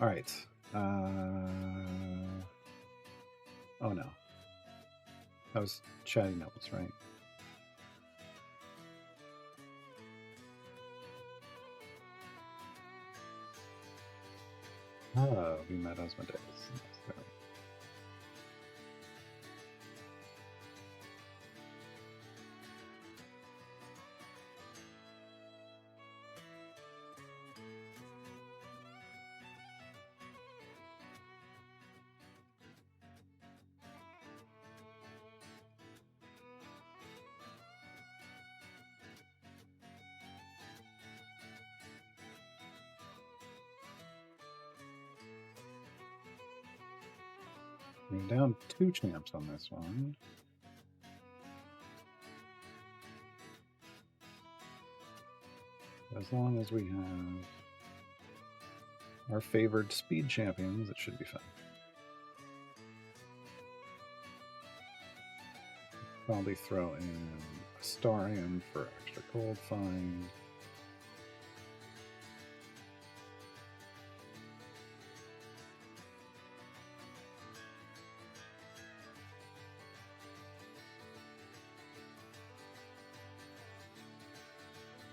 All right. Oh no. That was Chatty Notes, right? Oh, we met Asmodeus. Sorry. We're down 2 champs on this one. As long as we have our favored speed champions, it should be fun. Probably throw in a star in for extra gold find.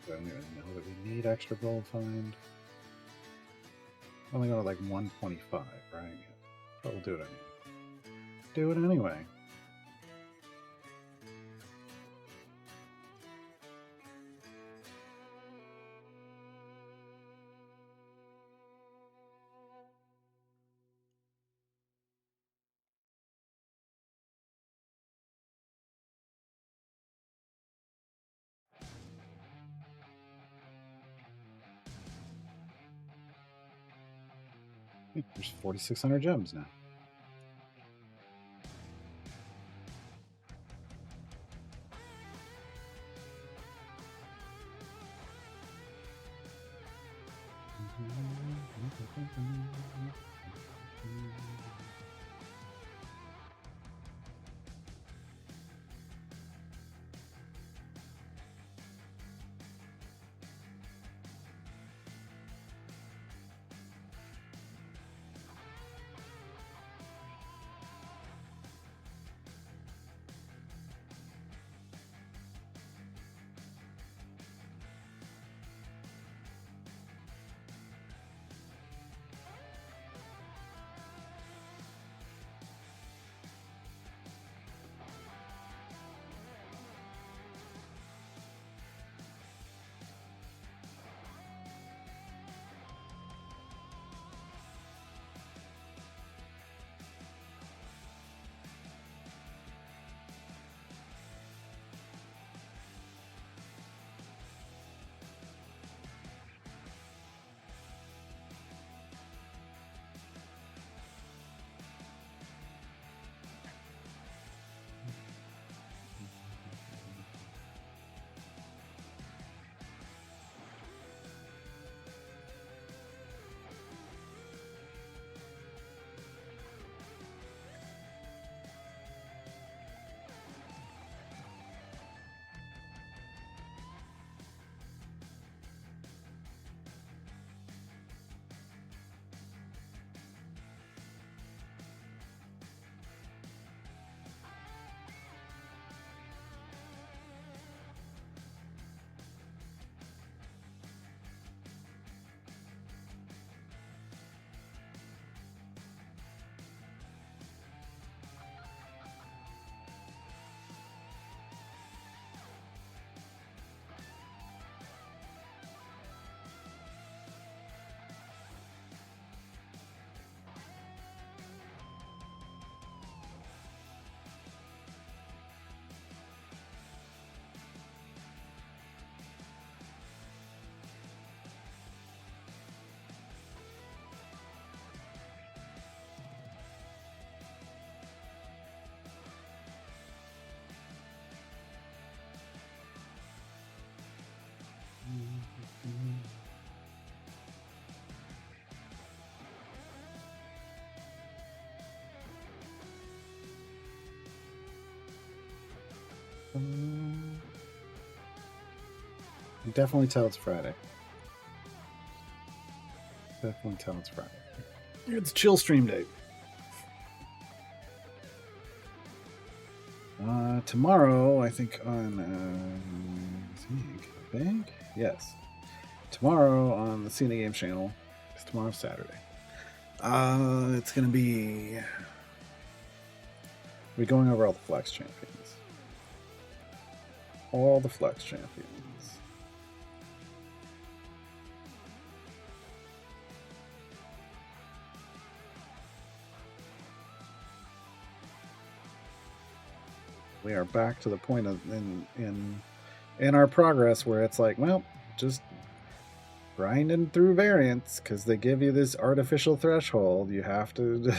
I don't even know that we need extra gold find. Only got like 125, right? But we'll do it anyway. Do it anyway. There's 4,600 gems now. You can definitely tell it's Friday. Definitely tell it's Friday. It's chill stream day. Tomorrow, I think on I think yes. Tomorrow on the Cine Games channel. It's tomorrow Saturday. It's gonna be we're going over all the Flex champions. All the Flex champions. We are back to the point of in our progress where it's like, well, just grinding through variants because they give you this artificial threshold you have to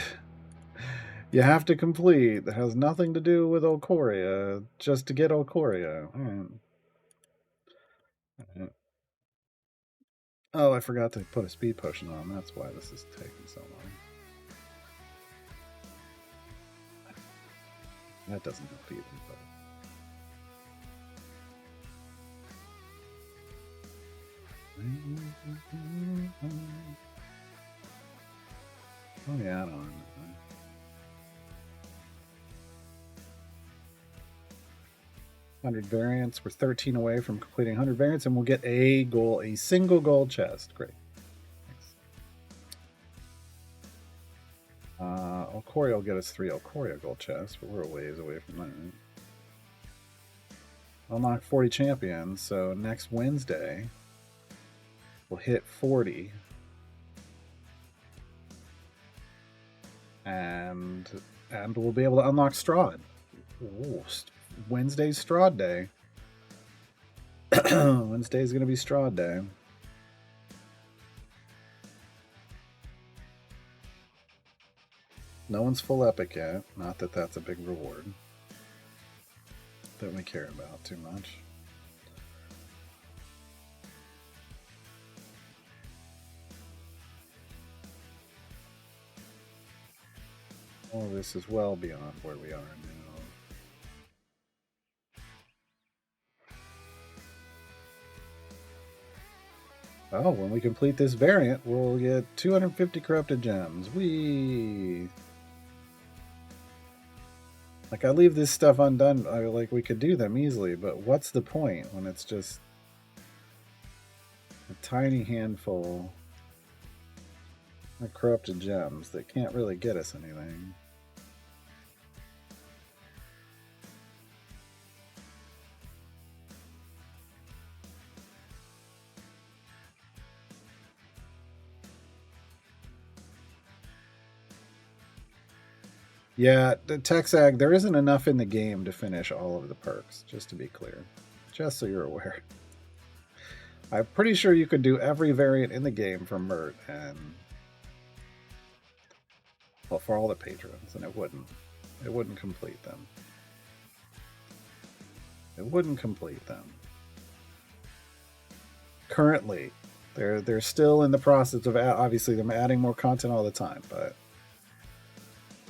you have to complete that has nothing to do with Ocoria just to get Ocoria. Oh, I forgot to put a speed potion on. That's why this is taking so long. That doesn't help either, but oh yeah, I don't know. 100 variants. We're 13 away from completing 100 variants, and we'll get a goal, a single gold chest. Great. Ocoria will get us 3 Ocoria gold chests, but we're a ways away from that. Unlock 40 champions, so next Wednesday we'll hit 40. And we'll be able to unlock Strahd. Ooh, Wednesday's Strahd Day. Wednesday's going to be Strahd Day. No one's full epic yet. Not that that's a big reward that we care about too much. All this is well beyond where we are now. Oh, when we complete this variant, we'll get 250 corrupted gems. Whee! Like, I leave this stuff undone. Like, we could do them easily, but what's the point when it's just a tiny handful of corrupted gems that can't really get us anything? Yeah, the Texag, there isn't enough in the game to finish all of the perks, just to be clear. Just so you're aware. I'm pretty sure you could do every variant in the game for Mert, and well, for all the patrons, and it wouldn't complete them. It wouldn't complete them. Currently, they're still in the process of obviously them adding more content all the time, but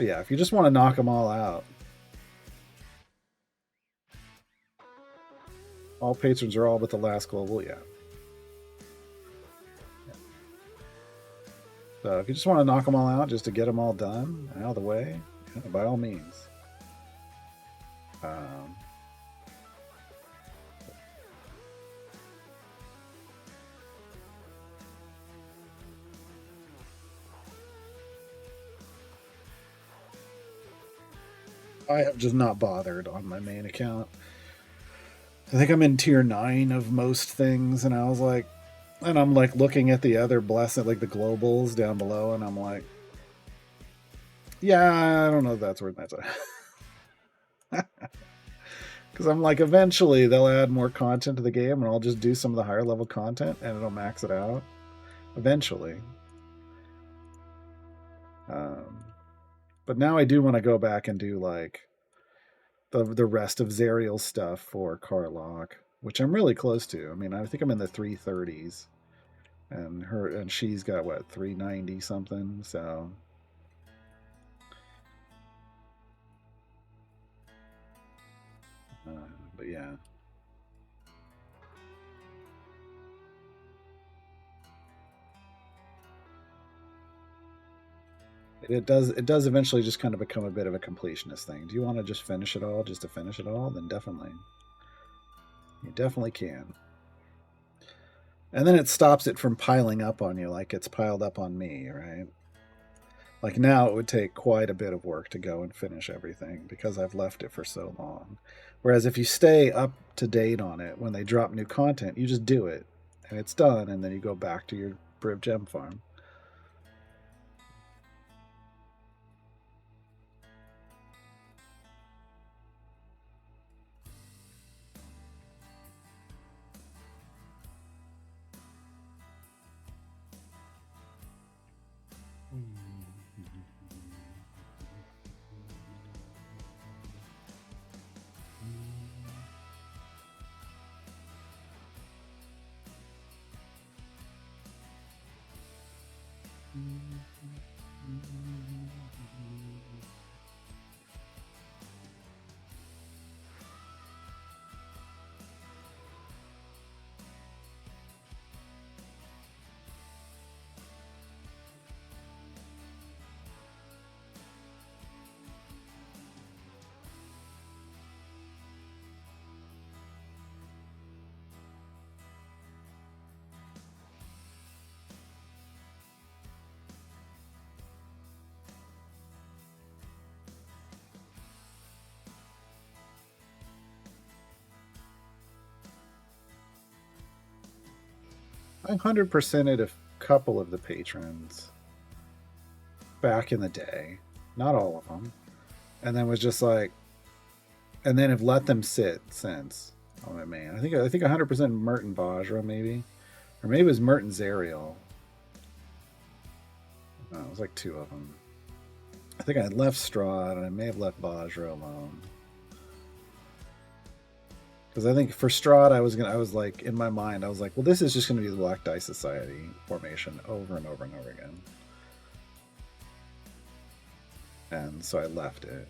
yeah, if you just want to knock them all out, all patrons are all but the last global, yeah. So if you just want to knock them all out just to get them all done out of the way, yeah, by all means. I have just not bothered on my main account. I think I'm in tier 9 of most things, and I was like, and I'm like looking at the other blessed, like the globals down below, and I'm like, yeah, I don't know if that's worth that. Because I'm like, eventually they'll add more content to the game, and I'll just do some of the higher level content, and it'll max it out. Eventually. But now I do want to go back and do like the rest of Zariel's stuff for Carlock, which I'm really close to. I mean, I think I'm in the 330s, and she's got what 390 something. So, but yeah. It does eventually just kind of become a bit of a completionist thing. Do you want to just finish it all just to finish it all? Then definitely. You definitely can. And then it stops it from piling up on you like it's piled up on me, right? Like now it would take quite a bit of work to go and finish everything because I've left it for so long. Whereas if you stay up to date on it, when they drop new content, you just do it and it's done, and then you go back to your Briv Gem farm. I 100%ed a couple of the patrons back in the day, not all of them, and then was just like, and then have let them sit since. Oh man, I think 100% Merton Bajra maybe, or maybe it was Merton Zariel. No, it was like two of them. I think I had left Strahd, and I may have left Bajra alone. Because I think for Strahd, I was like, in my mind, I was like, well, this is just gonna be the Black Dice Society formation over and over and over again. And so I left it.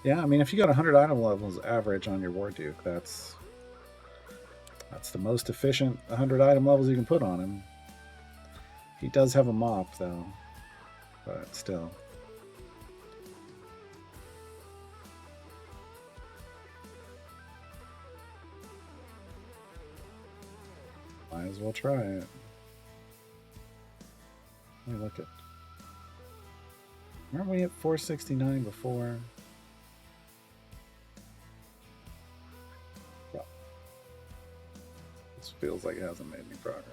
Yeah, I mean, if you got 100 item levels average on your War Duke, that's the most efficient 100 item levels you can put on him. He does have a mop, though, but still. Might as well try it. Let me look at. Weren't we at 469 before? Well, this feels like it hasn't made any progress.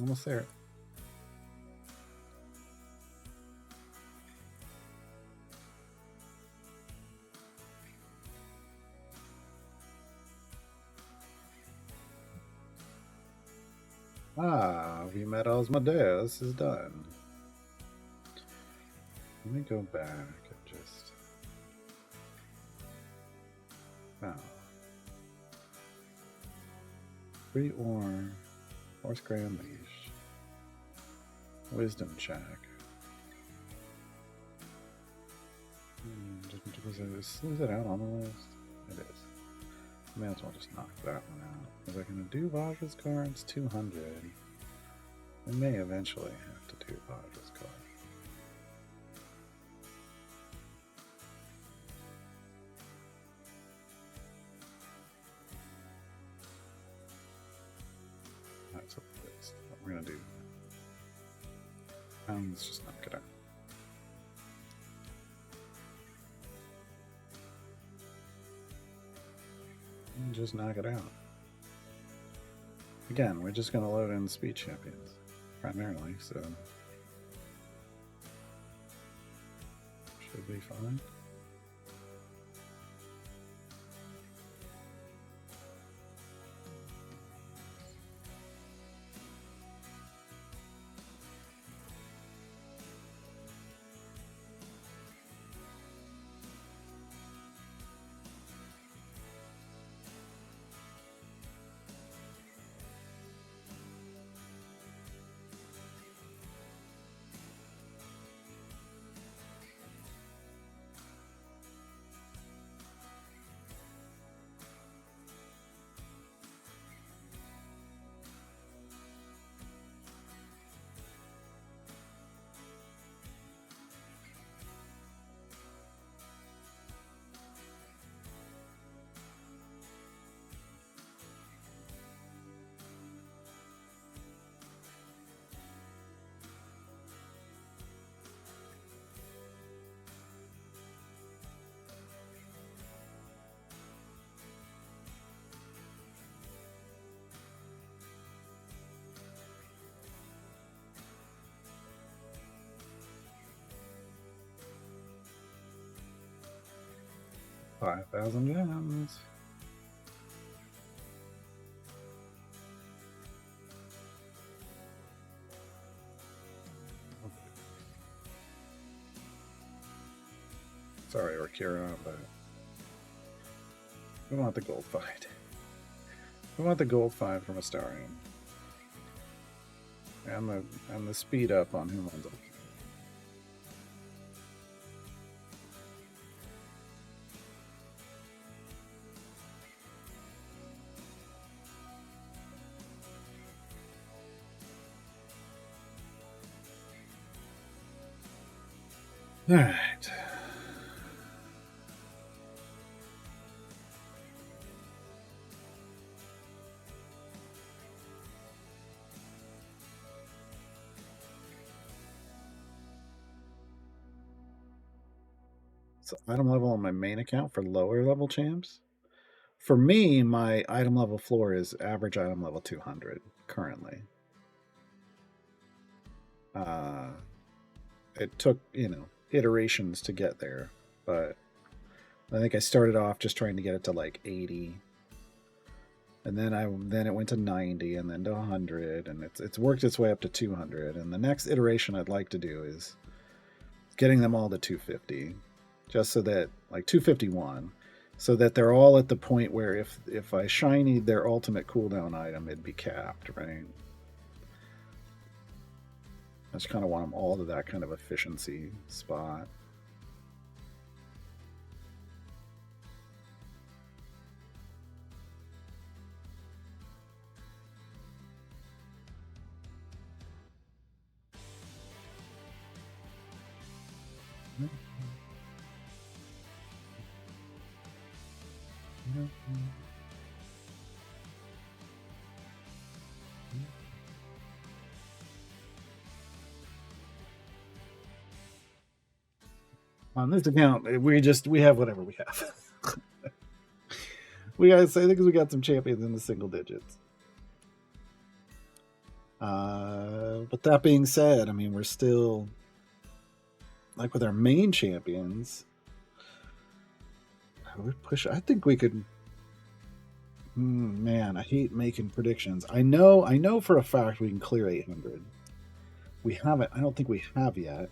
Almost there. Ah, we met Asmodeus is done. Let me go back and just. Oh. Free or Horse Grand Leash. Wisdom check. Is it out on the list? It is. May as well just knock that one out. Is I going to do Vajra's cards? 200. I may eventually have to do Vajra's cards. That's what it is. What we're going to do. Let's just knock it out. And just knock it out. Again, we're just going to load in speed champions primarily, so should be fine. $5,000 gems. Sorry, Orkira, but we want the gold fight. We want the gold fight from Astarion. And the speed up on Human's. All right. So item level on my main account for lower level champs. For me, my item level floor is average item level 200 currently. It took, iterations to get there, but I think I started off just trying to get it to like 80, and then it went to 90, and then to 100, and it's worked its way up to 200. And the next iteration I'd like to do is getting them all to 250, just so that like 251, so that they're all at the point where if I shiny their ultimate cooldown item, it'd be capped, right? I just kind of want them all to that kind of efficiency spot. On this account, we have whatever we have. I think we got some champions in the single digits. But that being said, I mean, we're still like with our main champions. I think we could Man, I hate making predictions. I know for a fact we can clear 800. We haven't. I don't think we have yet.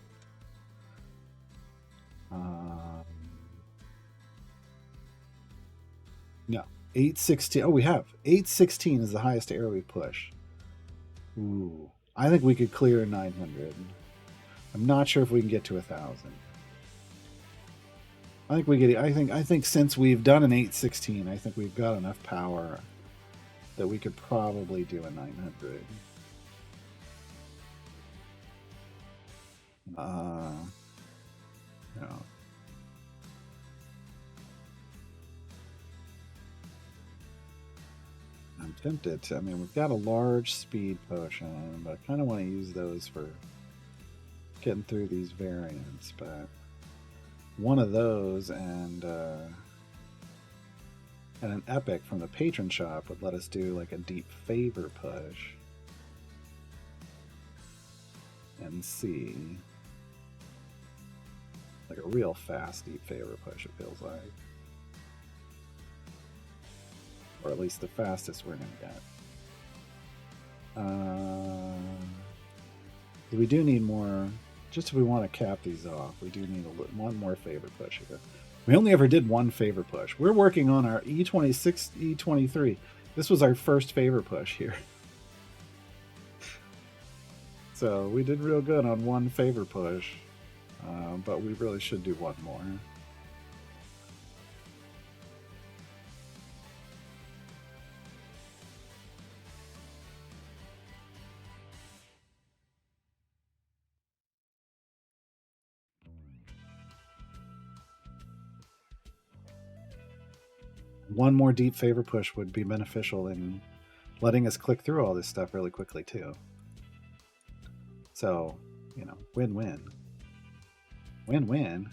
No, 816. Oh, we have 816 is the highest area we push. Ooh, I think we could clear 900. I'm not sure if we can get to 1,000. I think we get. I think since we've done an 816, I think we've got enough power that we could probably do a 900. No. I'm tempted to. I mean, we've got a large speed potion, but I kind of want to use those for getting through these variants. But one of those and an epic from the patron shop would let us do like a deep favor push and see like a real fast deep favor push. It feels like, or at least the fastest we're gonna get. We do need more. Just if we want to cap these off, we do need one more favor push here. We only ever did one favor push. We're working on our E26, E23. This was our first favor push here. So we did real good on one favor push, but we really should do one more. One more deep favor push would be beneficial in letting us click through all this stuff really quickly too. So, you know, win-win. Win-win.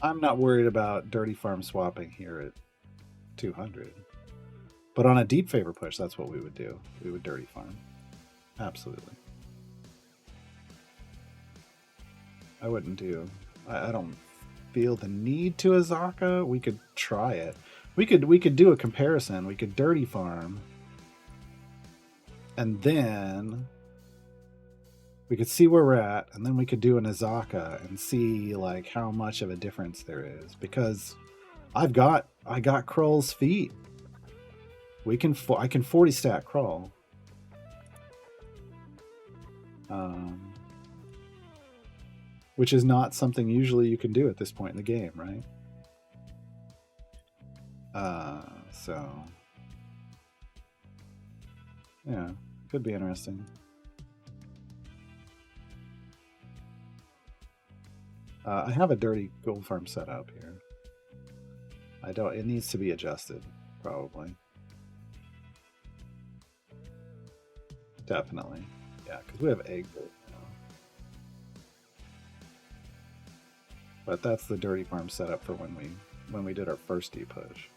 I'm not worried about dirty farm swapping here at 200. But on a deep favor push, that's what we would do. We would dirty farm. Absolutely. I wouldn't do. I don't feel the need to Azaka. We could try it. We could do a comparison. We could dirty farm, and then we could see where we're at, and then we could do an Azaka and see like how much of a difference there is. Because I got Krull's feet. I can 40 stack Krull. Which is not something usually you can do at this point in the game, right? So yeah, could be interesting. I have a dirty gold farm set up here. I don't. It needs to be adjusted, probably. Definitely, yeah, because we have egg gold now. But that's the dirty farm setup for when we did our first deep push.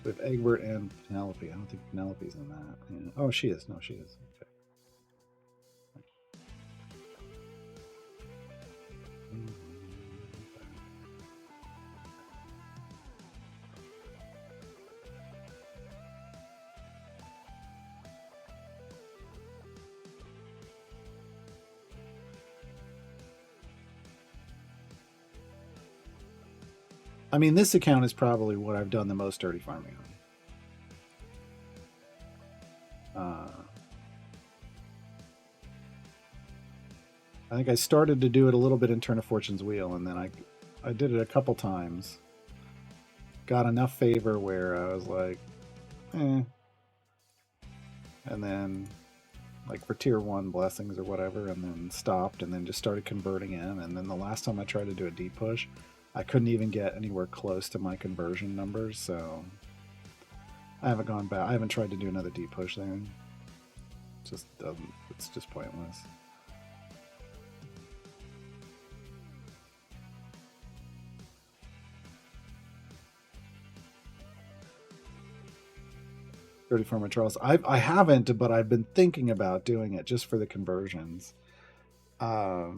We have Egbert and Penelope. I don't think Penelope's in that. Yeah. Oh, she is. No, she is. Okay. I mean, this account is probably what I've done the most dirty farming on. I think I started to do it a little bit in Turn of Fortune's Wheel, and then I did it a couple times. Got enough favor where I was like, eh. And then, like for Tier 1 blessings or whatever, and then stopped, and then just started converting in. And then the last time I tried to do a deep push, I couldn't even get anywhere close to my conversion numbers, so I haven't gone back. I haven't tried to do another deep push there. Just doesn't. It's just pointless. Dirty Farmer Charles. I haven't, but I've been thinking about doing it just for the conversions. I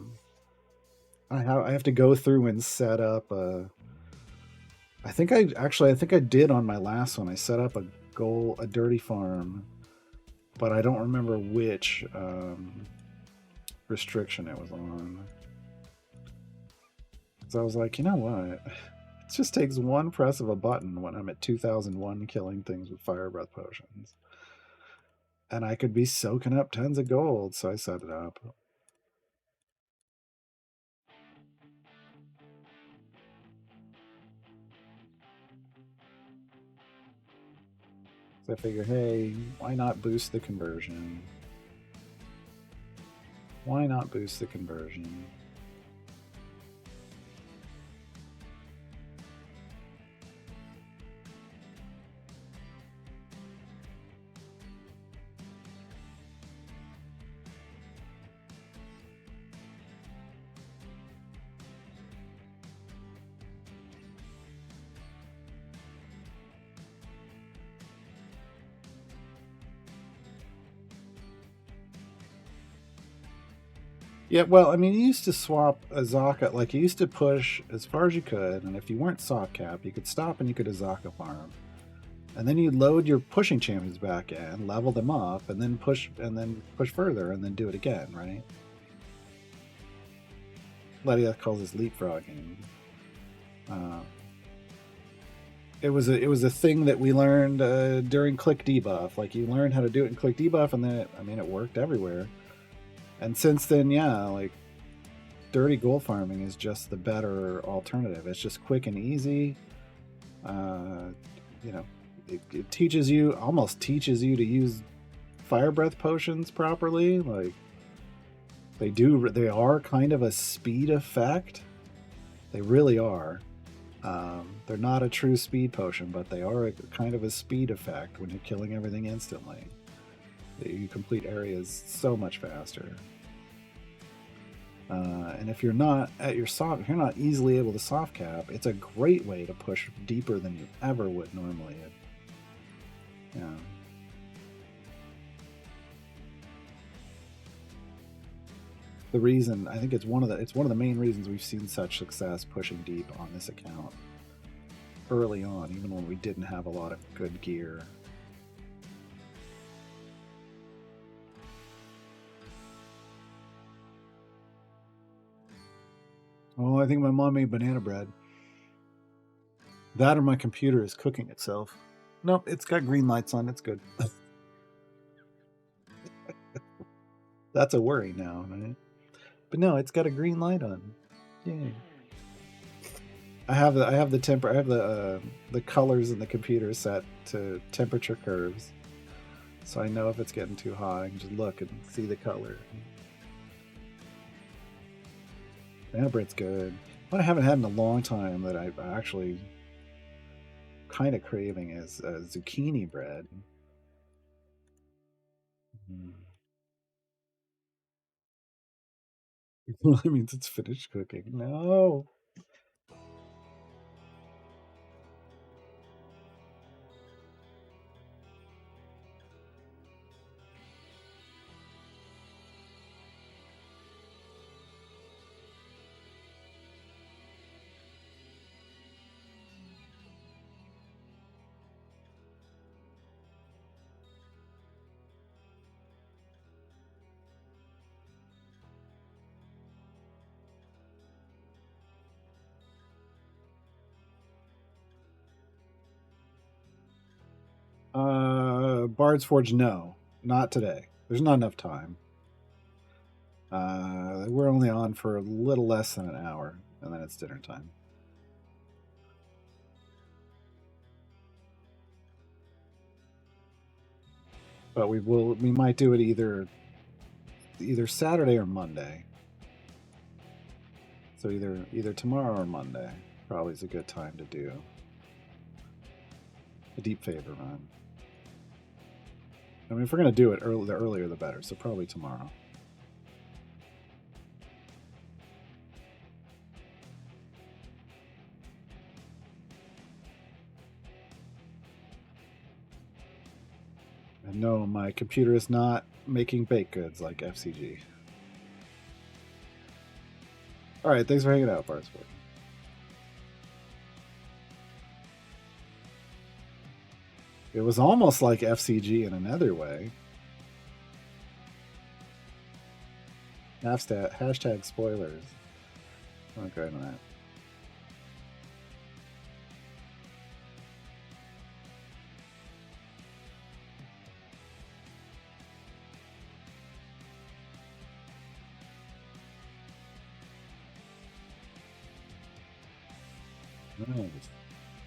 have to go through and set up a. I think I did on my last one. I set up a dirty farm, but I don't remember which restriction it was on. So I was like, you know what? It just takes one press of a button when I'm at 2001 killing things with fire breath potions. And I could be soaking up tons of gold, so I set it up. So I figure, hey, why not boost the conversion? Why not boost the conversion? Yeah, well, I mean, you used to swap Azaka, like you used to push as far as you could, and if you weren't soft cap, you could stop and you could Azaka farm. And then you'd load your pushing champions back in, level them up, and then push further, and then do it again, right? Lydia calls this leapfrogging. It was a thing that we learned during click debuff. Like you learned how to do it in click debuff, and then it worked everywhere. And since then, yeah, like dirty gold farming is just the better alternative. It's just quick and easy. It teaches you, almost teaches you to use fire breath potions properly. Like they are kind of a speed effect. They really are. They're not a true speed potion, but they are kind of a speed effect when you're killing everything instantly. You complete areas so much faster. And if you're not at your soft, if you're not easily able to soft cap, it's a great way to push deeper than you ever would normally. Yeah. The reason, I think it's one of the main reasons we've seen such success pushing deep on this account early on, even when we didn't have a lot of good gear. Oh, I think my mom made banana bread. That or my computer is cooking itself. Nope, it's got green lights on. It's good. That's a worry now, right? But no, it's got a green light on. Yay! I have the colors in the computer set to temperature curves, so I know if it's getting too hot. I can just look and see the color. Banana bread's good. What I haven't had in a long time that I'm actually kind of craving is zucchini bread. Well, that means it's finished cooking. No. Bard's Forge, no, not today. There's not enough time. We're only on for a little less than an hour, and then it's dinner time. But we might do it either Saturday or Monday. So either tomorrow or Monday probably is a good time to do a deep favor run. I mean, if we're gonna do it early, the earlier the better. So probably tomorrow. And no, my computer is not making baked goods like FCG. All right, thanks for hanging out, Bartswood. It was almost like FCG in another way. Hashtag spoilers. Okay, on that. Nice.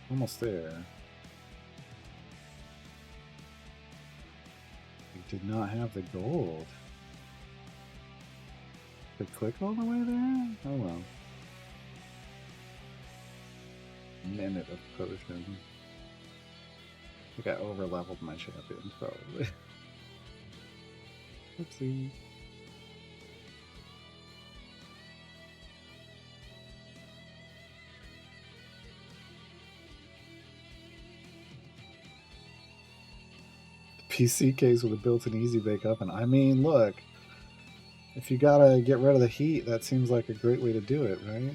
Almost there. We did not have the gold. Did it click all the way there? Oh well. Minute of potion. I think I over leveled my champions probably. Oopsie. PC case with a built-in easy bake oven. I mean, look, if you gotta get rid of the heat, that seems like a great way to do it, right?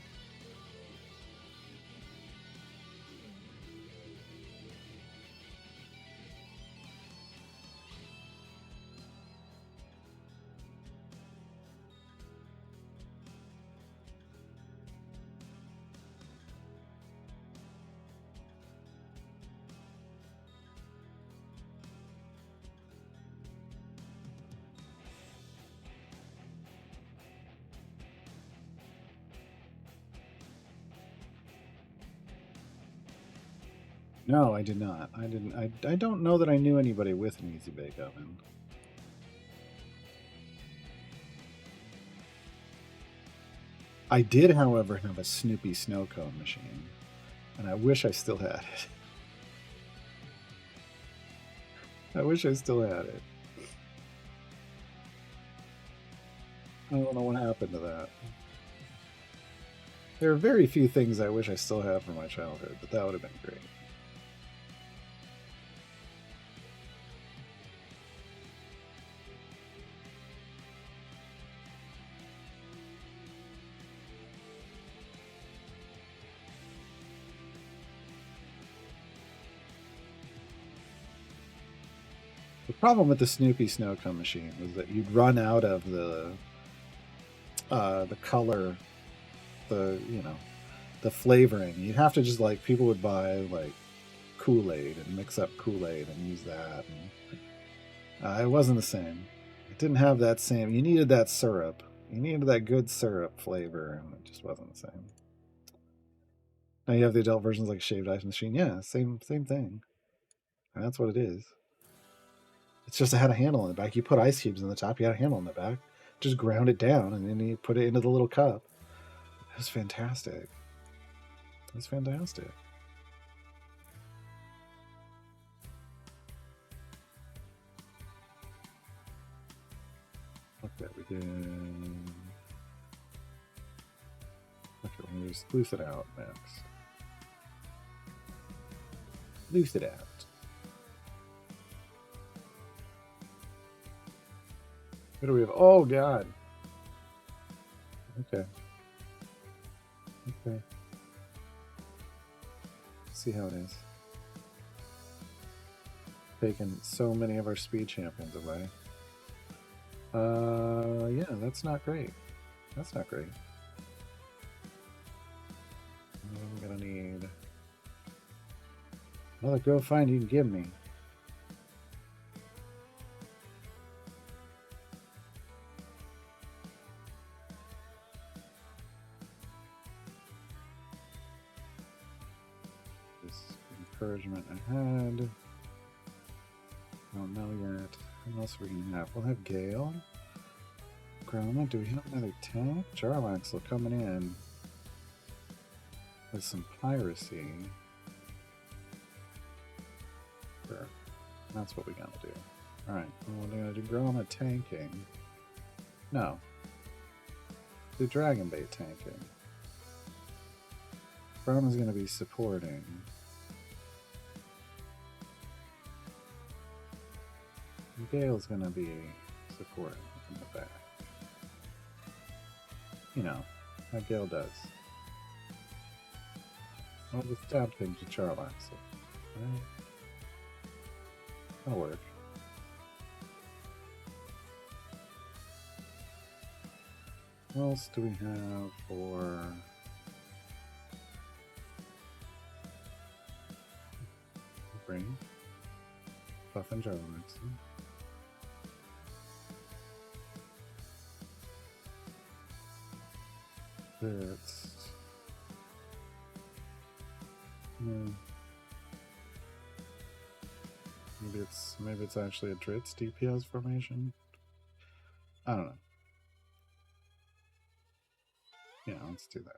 No, I did not. I didn't. I don't know that I knew anybody with an easy bake oven. I did, however, have a Snoopy snow cone machine, and I wish I still had it. I wish I still had it. I don't know what happened to that. There are very few things I wish I still had from my childhood, but that would have been great. The problem with the Snoopy snow cone machine was that you'd run out of the color, the flavoring. You'd have to just like people would buy like Kool-Aid and mix up Kool-Aid and use that. And, it wasn't the same. It didn't have that same. You needed that syrup. You needed that good syrup flavor, and it just wasn't the same. Now you have the adult versions like shaved ice machine. Yeah, same thing. And that's what it is. It's just it had a handle in the back. You put ice cubes in the top. You had a handle in the back. Just ground it down, and then you put it into the little cup. It was fantastic. It was fantastic. Look that we did. Okay, let me just loose it out next. Loose it out. What do we have? Oh, God. Okay. Okay. See how it is. Taking so many of our speed champions away. Yeah, that's not great. That's not great. I'm gonna need another go find you can give me. Encouragement ahead. Don't know yet. What else are we gonna have? We'll have Gale. Groma. Do we have another tank? Jarlaxle coming in with some piracy. Sure. That's what we gotta do. Alright, we're gonna do Groma tanking. No. Do Dragonbait tanking. Groma's gonna be supporting. Gale's gonna be supporting in the back. You know, how Gale does. I'll just stab things with Charlax. Right? That'll work. What else do we have for brain? Buff and Jarlax. That's maybe it's actually a Dritz DPS formation. I don't know. Yeah, let's do that.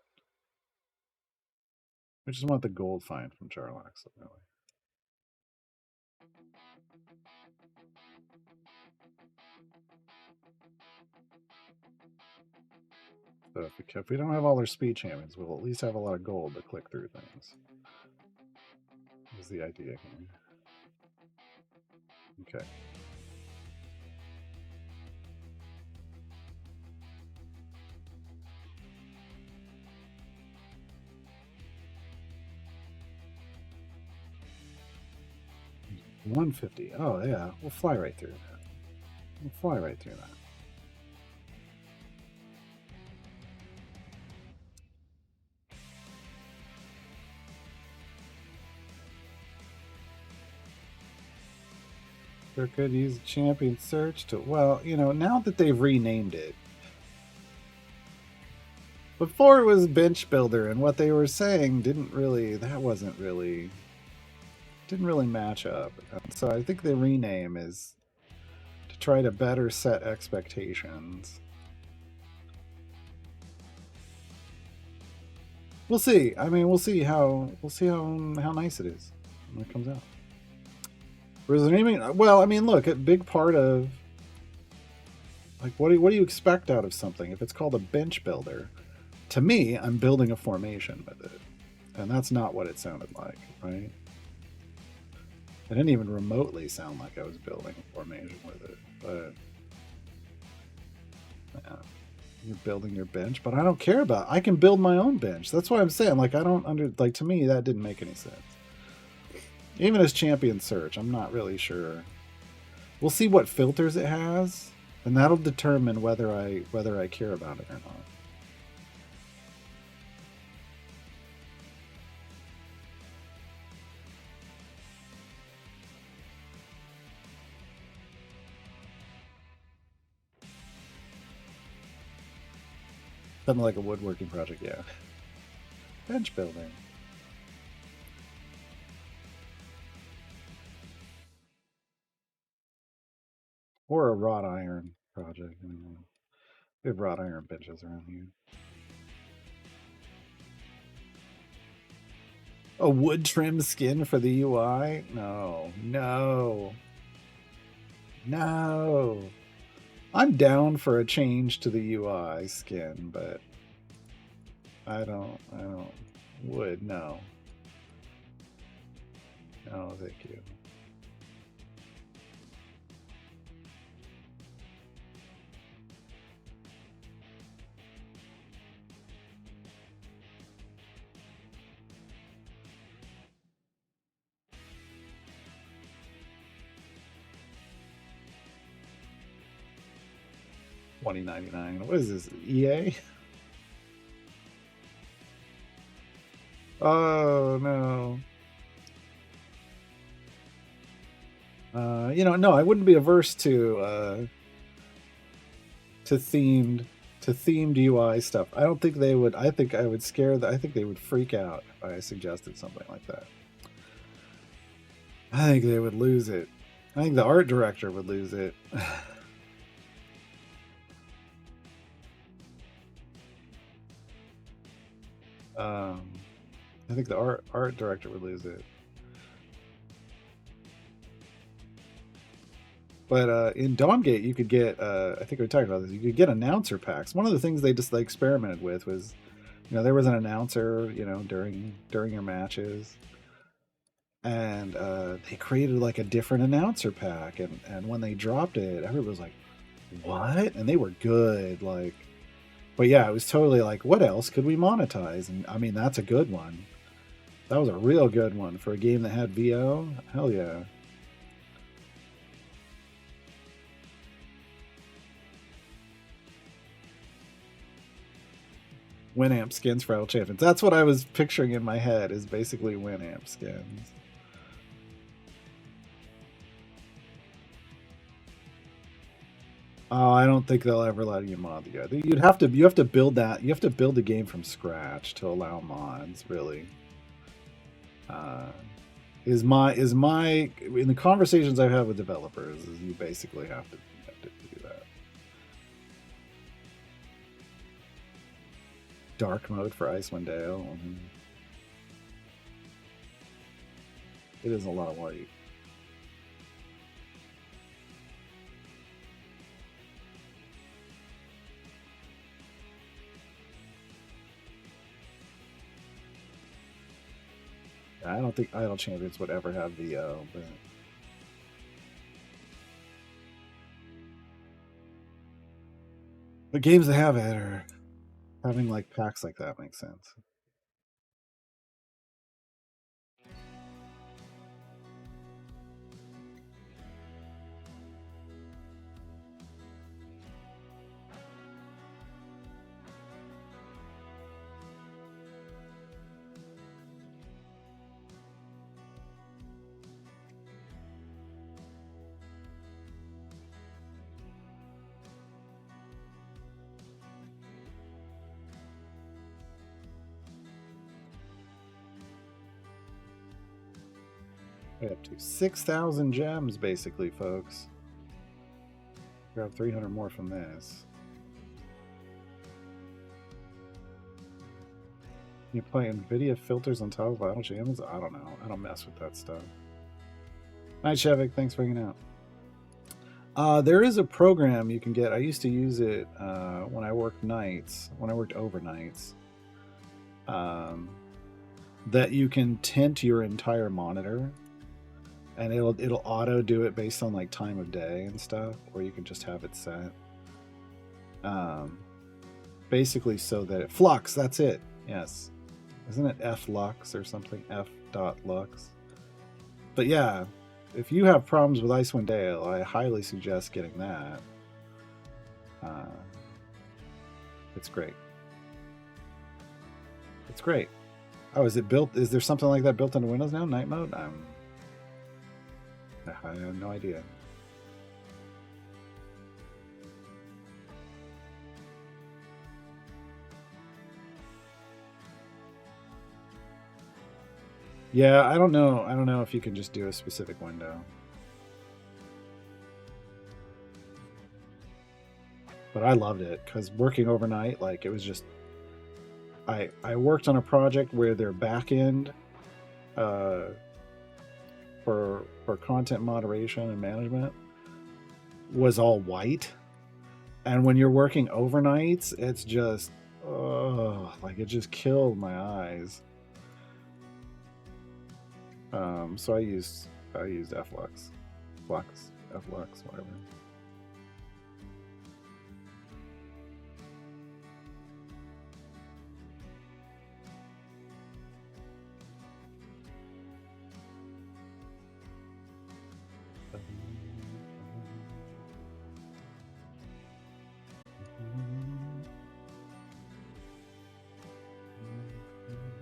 I just want the gold find from Jarlax, really. So if we don't have all their speed champions, we'll at least have a lot of gold to click through things. Is the idea here. Okay. $150. Oh yeah, we'll fly right through that. We'll fly right through that. Sure could use champion search to, well, you know, now that they've renamed it. Before it was bench builder, and what they were saying didn't really match up. So I think the rename is to try to better set expectations. We'll see. I mean, we'll see how nice it is when it comes out. Was there anything? Well, I mean, look, a big part of like what do you expect out of something if it's called a bench builder? To me, I'm building a formation with it, and that's not what it sounded like, right? It didn't even remotely sound like I was building a formation with it, but yeah, you're building your bench, but I don't care about. I can build my own bench. That's why I'm saying, like, I don't like, to me that didn't make any sense. Even as champion search, I'm not really sure. We'll see what filters it has, and that'll determine whether I care about it or not. Something like a woodworking project, yeah. Bench building. Or a wrought iron project. I mean, we have wrought iron benches around here. A wood trim skin for the UI? No. No. No. I'm down for a change to the UI skin, but I don't wood, no. No, thank you. $20.99. What is this? EA? Oh no. You know, no, I wouldn't be averse to themed UI stuff. I don't think they would. I think I would scare them. I think they would freak out if I suggested something like that. I think they would lose it. I think the art director would lose it. I think the art director would lose it. But in Dawngate, you could get, I think we talked about this, you could get announcer packs. One of the things they experimented with was, you know, there was an announcer, you know, during your matches. and they created like a different announcer pack, and when they dropped it, everybody was like, "What?" And they were good, like. But yeah, it was totally like, what else could we monetize? And I mean, that's a good one. That was a real good one for a game that had VO. Hell yeah. Winamp skins for Idle Champions. That's what I was picturing in my head, is basically Winamp skins. Oh, I don't think they'll ever let you mod the game. You have to build that. You have to build the game from scratch to allow mods. Really, is my in the conversations I've had with developers, is you basically have to do that. Dark mode for Icewind Dale. It is a lot of light. I don't think Idle Champions would ever have VO, but the games that have it are having like packs like that makes sense. Up to 6,000 gems, basically, folks. Grab 300 more from this. You play NVIDIA filters on top of Idle Champions? I don't know. I don't mess with that stuff. Night Shevik, thanks for hanging out. There is a program you can get. I used to use it when I worked nights, when I worked overnights. That you can tint your entire monitor, and it'll auto do it based on like time of day and stuff, or you can just have it set. Basically, so that it flux. That's it. Yes, isn't it F lux or something? F dot lux. But yeah, if you have problems with Icewind Dale, I highly suggest getting that. It's great. It's great. Oh, is it built? Is there something like that built into Windows now? Night mode? I have no idea. Yeah, I don't know. I don't know if you can just do a specific window. But I loved it because working overnight, like it was just. I worked on a project where their back end for content moderation and management was all white, and when you're working overnights, it's just like it just killed my eyes. So I used flux, whatever.